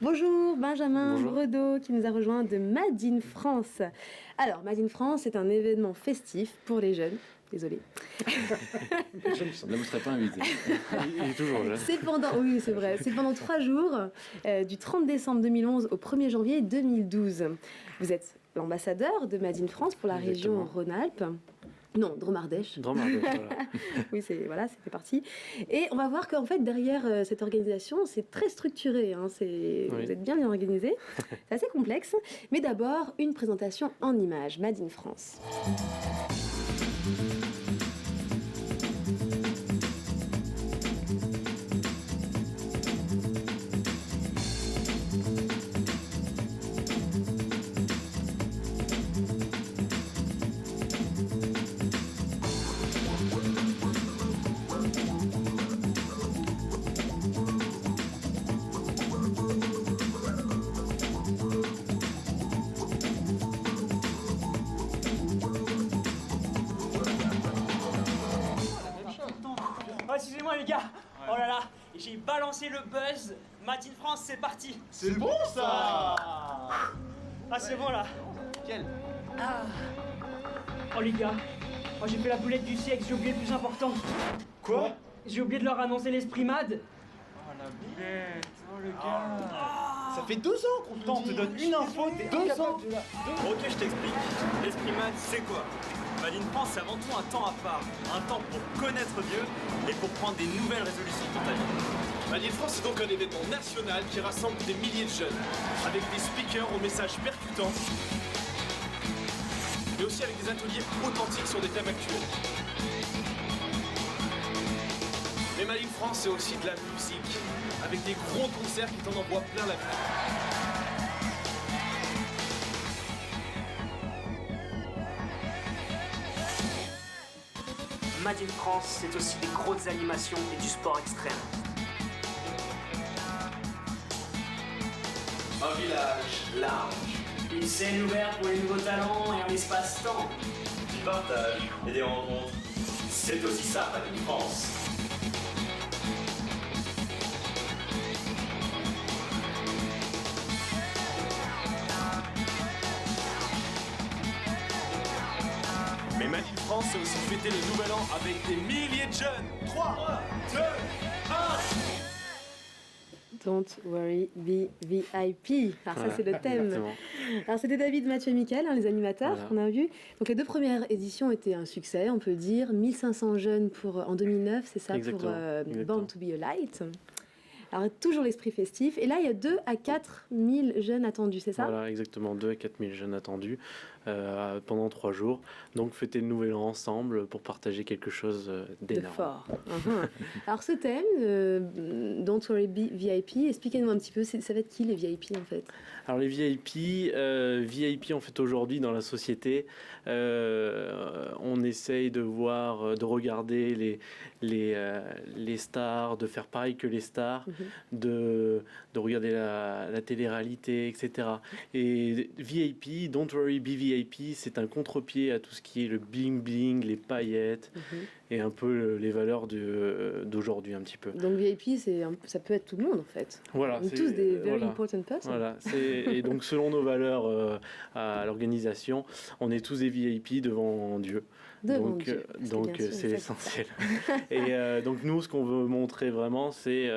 Bonjour Benjamin Bonjour. Bredeau qui nous a rejoint de Made in France. Alors Made in France, c'est un événement festif pour les jeunes. Désolée. Là, vous ne serez pas invité. Il est toujours jeune. Oui, c'est vrai. C'est pendant 3 jours, du 30 décembre 2011 au 1er janvier 2012. Vous êtes l'ambassadeur de Made in France pour la région Rhône-Alpes. Non, Dromardèche. Dromardèche, voilà. Oui, ça fait partie. Et on va voir qu'en fait, derrière cette organisation, c'est très structuré. Hein, Oui. Vous êtes bien organisé. C'est assez complexe. Mais d'abord, une présentation en images. Made in France. Oh, excusez-moi les gars. Oh là là, j'ai balancé le buzz. Made in France, c'est parti. C'est bon ça. Ah, c'est bon là. Quel? Oh les gars, oh, j'ai fait la boulette du siècle, j'ai oublié le plus important. Quoi? J'ai oublié de leur annoncer l'esprit Mad. Oh la boulette, oh le gars. Ça fait 2 ans qu'on te donne une info, t'es 2 ans. Ok, je t'explique. L'esprit Mad, c'est quoi? Made in France, c'est avant tout un temps à part. Un temps pour connaître Dieu et pour prendre des nouvelles résolutions pour ta vie. Made in France, c'est donc un événement national qui rassemble des milliers de jeunes, avec des speakers aux messages percutants, mais aussi avec des ateliers authentiques sur des thèmes actuels. Mais Made in France, c'est aussi de la musique, avec des gros concerts qui t'en envoient plein la vue. Made in France, c'est aussi des grosses animations et du sport extrême. Un village large, Une scène ouverte pour les nouveaux talents et un espace-temps. Du partage et des rencontres. c'est aussi ça, Made in France. Mais Made in France, c'est aussi fêter le nouvel an avec des milliers de jeunes. 3, 2, 1. Don't worry, be VIP. Alors ça, c'est le thème. Exactement. Alors c'était David, Mathieu et Mickaël, les animateurs Voilà. qu'on a vus. Donc les 2 premières éditions étaient un succès, on peut dire. 1500 jeunes en 2009, c'est ça, Exactement, pour exactement. Born to be a Light. Alors toujours l'esprit festif. Et là, il y a 2 à 4 000 jeunes attendus, c'est ça? Voilà, exactement, 2 à 4 000 jeunes attendus pendant 3 jours. Donc fêter le nouvel an ensemble pour partager quelque chose De d'énorme. fort. Alors ce thème, Don't worry, be VIP, expliquez-nous un petit peu, ça va être qui les VIP en fait? Alors les VIP en fait aujourd'hui dans la société, on essaye de voir, de regarder les stars, de faire pareil que les stars, de regarder la télé-réalité, etc. Et VIP, Don't worry, be VIP, c'est un contre-pied à tout ce qui est le bling-bling, les paillettes, et un peu les valeurs d'aujourd'hui un petit peu. Donc VIP, ça peut être tout le monde en fait. Voilà, On est tous des very voilà. important persons. Voilà, et donc selon nos valeurs à l'organisation, on est tous des VIP devant Dieu. Devant donc Dieu, parce que donc bien sûr, c'est ça, l'essentiel. Et donc nous, ce qu'on veut montrer vraiment, c'est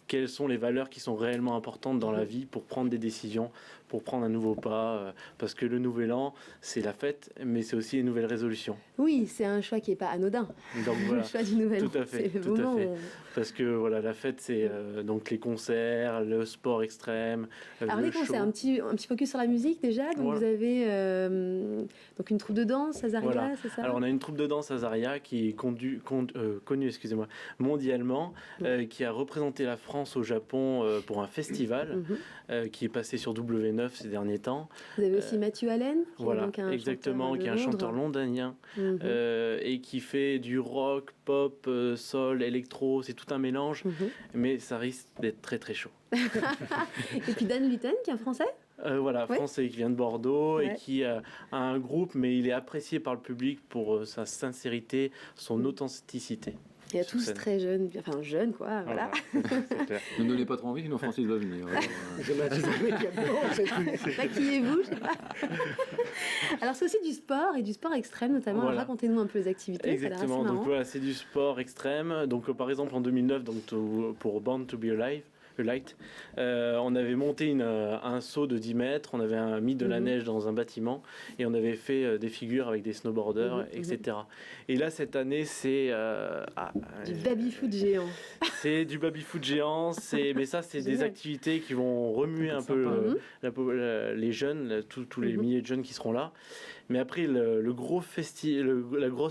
quelles sont les valeurs qui sont réellement importantes dans la vie pour prendre des décisions, pour prendre un nouveau pas, parce que le nouvel an, c'est la fête, mais c'est aussi les nouvelles résolutions. Oui, c'est un choix qui n'est pas anodin. Donc voilà. Le choix du nouvel an. Tout à fait, C'est le tout à moment fait. où Parce que voilà, la fête, c'est donc les concerts, le sport extrême, Alors le les concerts, show. un petit focus sur la musique déjà. Donc Voilà. vous avez donc une troupe de danse, Azaria, Voilà. c'est ça? Alors on a une troupe de danse Azaria qui est connue mondialement, qui a représenté la France au Japon pour un festival qui est passé sur W9 ces derniers temps. Vous avez aussi Matthew Allen, qui Voilà, est donc un exactement, chanteur de qui est un Londres. chanteur londonien et qui fait du rock, pop, soul, électro, c'est tout un mélange, mais ça risque d'être très très chaud. Et puis Dan Lutten, qui est un Français. Voilà, Ouais. français qui vient de Bordeaux Ouais. et qui a un groupe, mais il est apprécié par le public pour sa sincérité, son authenticité. Et à sur tous scène. très jeunes, enfin jeunes quoi, voilà. C'est clair. Ne me donnez pas trop envie, sinon Francis va venir. Maquillez-vous, je sais pas. Alors c'est aussi du sport et du sport extrême notamment. Voilà. Racontez-nous un peu les activités. Ça a l'air assez Exactement, donc marrant. voilà, c'est du sport extrême. Donc par exemple en 2009, donc, pour Born to be Alive, Light, on avait monté un saut de 10 mètres, on avait mis de la neige dans un bâtiment et on avait fait des figures avec des snowboarders, etc. Et là cette année c'est Du baby-foot géant. c'est du baby-foot géant, mais ça c'est des Génial. activités qui vont remuer un peu les jeunes, tous les milliers de jeunes qui seront là. Mais après la grosse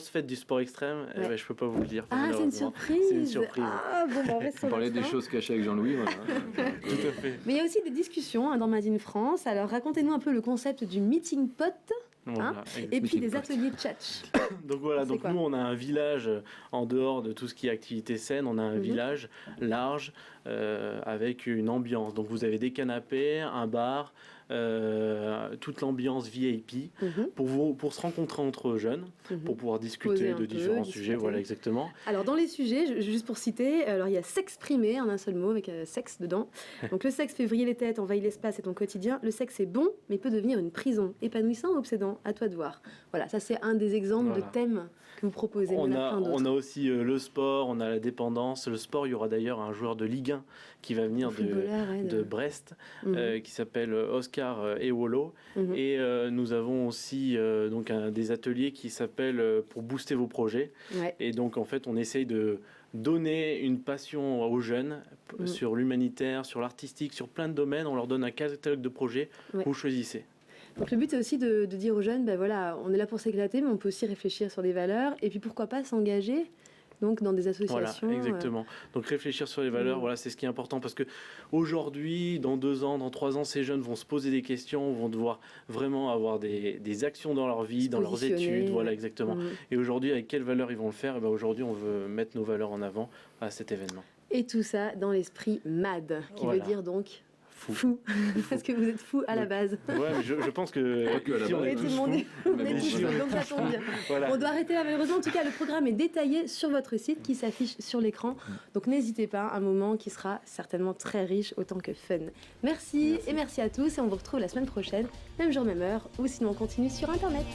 fête du sport extrême, je peux pas vous le dire. Ah, c'est une malheureusement. surprise. C'est une surprise. Ah, bon, on reste sur On parlait le des train. choses cachées avec Jean-Louis. Voilà. Tout à fait. Mais il y a aussi des discussions dans Made in France. Alors racontez-nous un peu le concept du meeting pot Voilà, et puis Meeting des pot. ateliers de tchatch. Donc voilà, C'est donc quoi nous on a un village en dehors de tout ce qui est activité saine, on a un village large avec une ambiance. Donc vous avez des canapés, un bar, toute l'ambiance VIP pour se rencontrer entre jeunes, pour pouvoir Poser discuter un de peu, différents discuter. sujets, voilà exactement. Alors dans les sujets, juste pour citer, alors il y a s'exprimer en un seul mot avec sexe dedans. Donc le sexe fait vriller les têtes, envahit l'espace et ton quotidien. Le sexe est bon, mais peut devenir une prison. Épanouissant ou obsédant, à toi de voir. Voilà, ça c'est un des exemples Voilà. de thèmes que vous proposez. Mais On il y en a a, plein d'autres. on a aussi le sport, on a la dépendance. Le sport, il y aura d'ailleurs un joueur de Ligue 1 qui va venir Footballeur, ouais, de Brest, Mhm. qui s'appelle Oscar Ewolo. Mhm. Et nous avons aussi donc des ateliers qui s'appellent pour booster vos projets. Ouais. Et donc en fait, on essaye de donner une passion aux jeunes sur l'humanitaire, sur l'artistique, sur plein de domaines. On leur donne un catalogue de projets. Ouais. Vous choisissez. Donc le but c'est aussi de dire aux jeunes, ben voilà, on est là pour s'éclater, mais on peut aussi réfléchir sur des valeurs et puis pourquoi pas s'engager donc dans des associations. Voilà, exactement. Donc réfléchir sur les valeurs, voilà, c'est ce qui est important parce que aujourd'hui, dans 2 ans, dans 3 ans, ces jeunes vont se poser des questions, vont devoir vraiment avoir des actions dans leur vie, Se dans leurs positionner. études, voilà, exactement. Mhm. Et aujourd'hui, avec quelles valeurs ils vont le faire? Et ben aujourd'hui, on veut mettre nos valeurs en avant à cet événement. Et tout ça dans l'esprit MAD, qui Voilà. veut dire donc Fou. fou. Parce que vous êtes fou à la base. Ouais, mais je pense que Pas que à la ici, on base. est Et tout tous le monde fous. est, on Mais est bon, tous fous, voilà. donc ça tombe bien. Voilà. On doit arrêter là malheureusement. En tout cas, le programme est détaillé sur votre site qui s'affiche sur l'écran. Donc n'hésitez pas, un moment qui sera certainement très riche autant que fun. Merci et merci à tous et on vous retrouve la semaine prochaine, même jour, même heure, ou sinon on continue sur Internet.